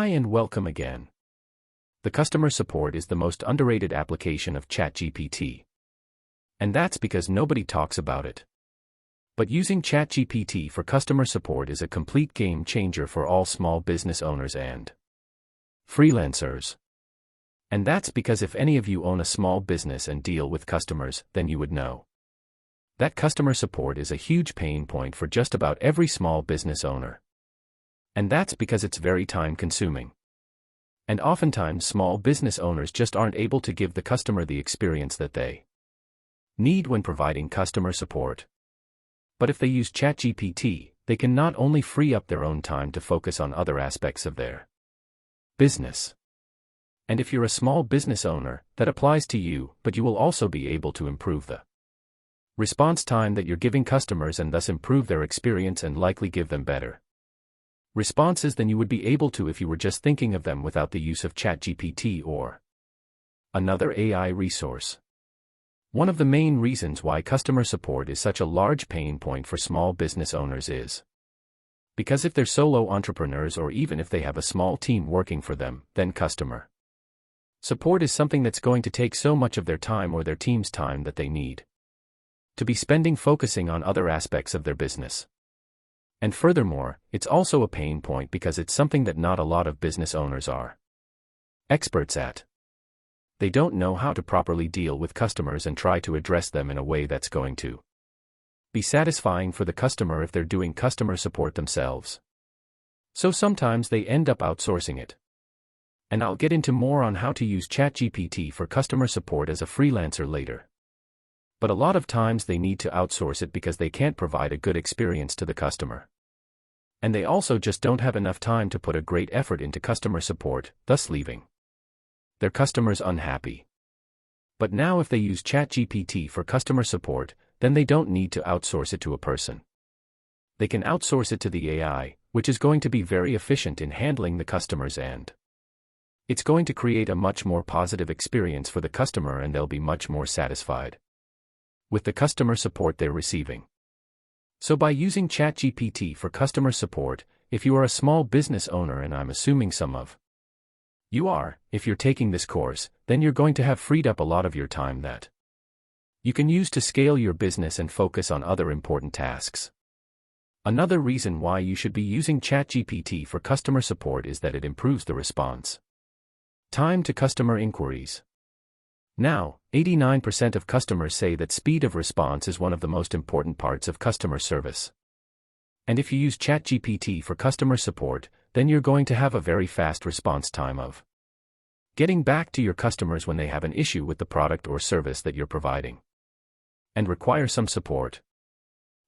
Hi and welcome again. The customer support is the most underrated application of Chatgpt. And that's because nobody talks about it. But using Chatgpt for customer support is a complete game changer for all small business owners and freelancers. And that's because if any of you own a small business and deal with customers, then you would know that customer support is a huge pain point for just about every small business owner. And that's because it's very time-consuming. And oftentimes small business owners just aren't able to give the customer the experience that they need when providing customer support. But if they use Chatgpt, they can not only free up their own time to focus on other aspects of their business. And if you're a small business owner, that applies to you, but you will also be able to improve the response time that you're giving customers and thus improve their experience and likely give them better responses than you would be able to if you were just thinking of them without the use of Chatgpt or another AI resource. One of the main reasons why customer support is such a large pain point for small business owners is because if they're solo entrepreneurs or even if they have a small team working for them, then customer support is something that's going to take so much of their time or their team's time that they need to be spending focusing on other aspects of their business. And furthermore, it's also a pain point because it's something that not a lot of business owners are experts at. They don't know how to properly deal with customers and try to address them in a way that's going to be satisfying for the customer if they're doing customer support themselves. So sometimes they end up outsourcing it. And I'll get into more on how to use Chatgpt for customer support as a freelancer later. But a lot of times they need to outsource it because they can't provide a good experience to the customer. And they also just don't have enough time to put a great effort into customer support, thus leaving their customers unhappy. But now if they use Chatgpt for customer support, then they don't need to outsource it to a person. They can outsource it to the AI, which is going to be very efficient in handling the customers and it's going to create a much more positive experience for the customer and they'll be much more satisfied with the customer support they're receiving. So by using Chatgpt for customer support, if you are a small business owner, and I'm assuming some of you are, if you're taking this course, then you're going to have freed up a lot of your time that you can use to scale your business and focus on other important tasks. Another reason why you should be using Chatgpt for customer support is that it improves the response time to customer inquiries. Now, 89% of customers say that speed of response is one of the most important parts of customer service. And if you use Chatgpt for customer support, then you're going to have a very fast response time of getting back to your customers when they have an issue with the product or service that you're providing and require some support.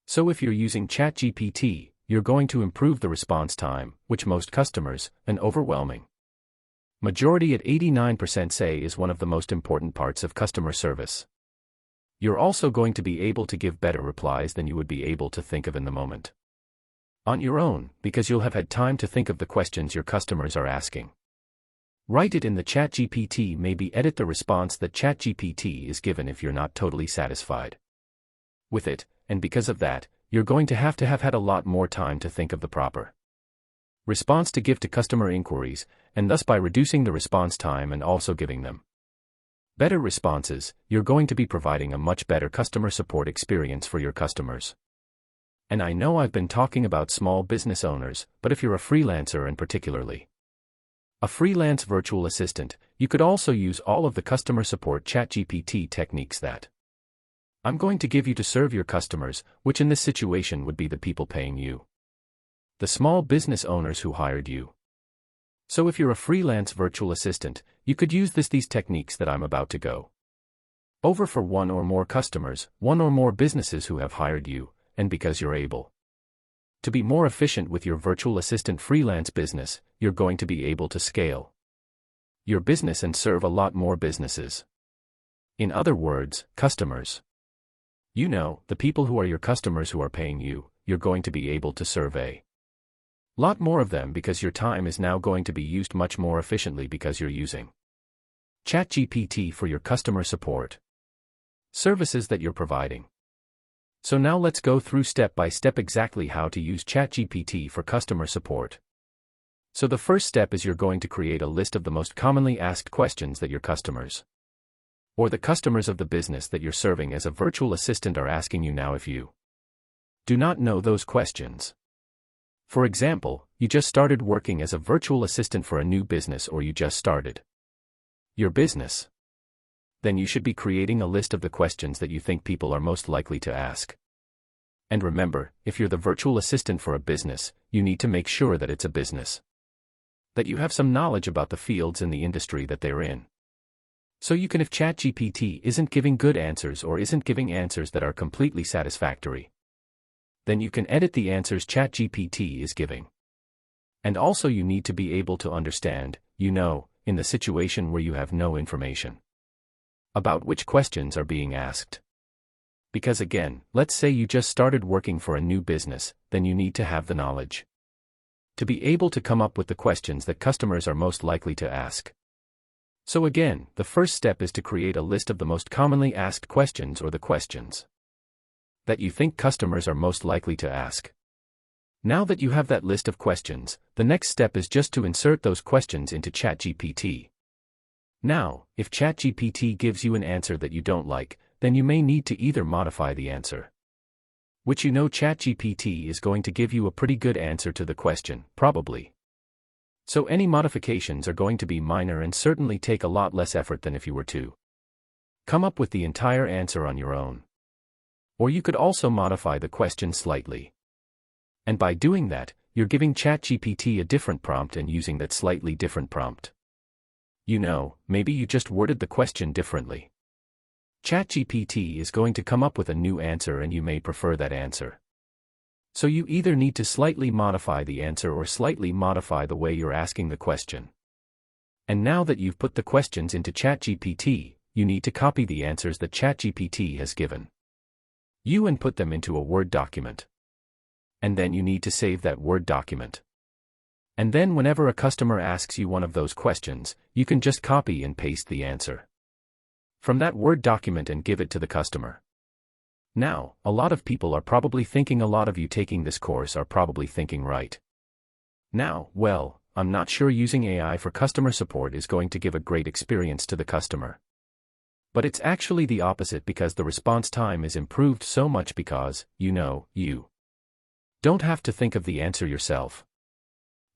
So if you're using Chatgpt, you're going to improve the response time, which most customers, an overwhelming majority at 89% say is one of the most important parts of customer service. You're also going to be able to give better replies than you would be able to think of in the moment on your own, because you'll have had time to think of the questions your customers are asking. Write it in the Chatgpt, maybe edit the response that Chatgpt is given if you're not totally satisfied with it, and because of that, you're going to have had a lot more time to think of the proper response to give to customer inquiries, and thus by reducing the response time and also giving them better responses, you're going to be providing a much better customer support experience for your customers. And I know I've been talking about small business owners, but if you're a freelancer and particularly a freelance virtual assistant, you could also use all of the customer support Chatgpt techniques that I'm going to give you to serve your customers, which in this situation would be the people paying you, the small business owners who hired you. So if you're a freelance virtual assistant, you could use these techniques that I'm about to go over for one or more customers, one or more businesses who have hired you, and because you're able to be more efficient with your virtual assistant freelance business, you're going to be able to scale your business and serve a lot more businesses. In other words, customers. You know, the people who are your customers who are paying you, you're going to be able to serve a lot more of them because your time is now going to be used much more efficiently because you're using Chatgpt for your customer support services that you're providing. So now let's go through step by step exactly how to use Chatgpt for customer support. So the first step is you're going to create a list of the most commonly asked questions that your customers, or the customers of the business that you're serving as a virtual assistant, are asking you now if you do not know those questions. For example, you just started working as a virtual assistant for a new business, or you just started your business. Then you should be creating a list of the questions that you think people are most likely to ask. And remember, if you're the virtual assistant for a business, you need to make sure that it's a business, that you have some knowledge about the fields and the industry that they're in. So you can, if ChatGPT isn't giving good answers or isn't giving answers that are completely satisfactory, then you can edit the answers ChatGPT is giving. And also you need to be able to understand, in the situation where you have no information about which questions are being asked. Because again, let's say you just started working for a new business, then you need to have the knowledge to be able to come up with the questions that customers are most likely to ask. So again, the first step is to create a list of the most commonly asked questions, or the questions that you think customers are most likely to ask. Now that you have that list of questions, the next step is just to insert those questions into ChatGPT. Now, if ChatGPT gives you an answer that you don't like, then you may need to either modify the answer, which ChatGPT is going to give you a pretty good answer to the question, probably. So any modifications are going to be minor and certainly take a lot less effort than if you were to come up with the entire answer on your own. Or you could also modify the question slightly. And by doing that, you're giving ChatGPT a different prompt and using that slightly different prompt, maybe you just worded the question differently. ChatGPT is going to come up with a new answer and you may prefer that answer. So you either need to slightly modify the answer or slightly modify the way you're asking the question. And now that you've put the questions into ChatGPT, you need to copy the answers that ChatGPT has given you and put them into a Word document. And then you need to save that Word document. And then whenever a customer asks you one of those questions, you can just copy and paste the answer from that Word document and give it to the customer. Now, a lot of people are probably thinking, a lot of you taking this course are probably thinking right now, well, I'm not sure using AI for customer support is going to give a great experience to the customer. But it's actually the opposite, because the response time is improved so much because, you don't have to think of the answer yourself.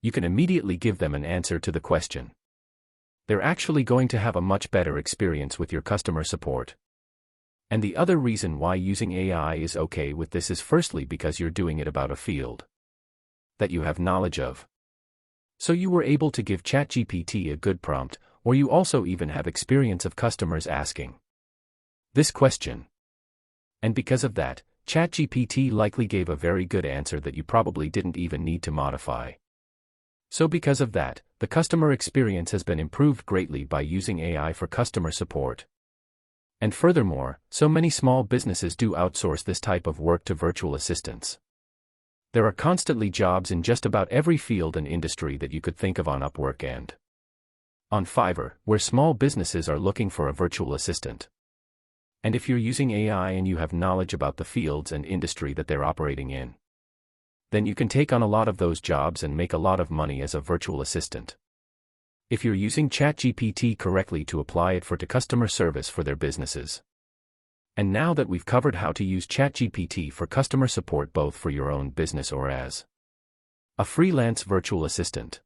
You can immediately give them an answer to the question. They're actually going to have a much better experience with your customer support. And the other reason why using AI is okay with this is firstly because you're doing it about a field that you have knowledge of. So you were able to give ChatGPT a good prompt, or you also even have experience of customers asking this question. And because of that, ChatGPT likely gave a very good answer that you probably didn't even need to modify. So because of that, the customer experience has been improved greatly by using AI for customer support. And furthermore, so many small businesses do outsource this type of work to virtual assistants. There are constantly jobs in just about every field and industry that you could think of on Upwork and on Fiverr, where small businesses are looking for a virtual assistant. And if you're using AI and you have knowledge about the fields and industry that they're operating in, then you can take on a lot of those jobs and make a lot of money as a virtual assistant. If you're using ChatGPT correctly to apply it to customer service for their businesses. And now that we've covered how to use ChatGPT for customer support both for your own business or as a freelance virtual assistant,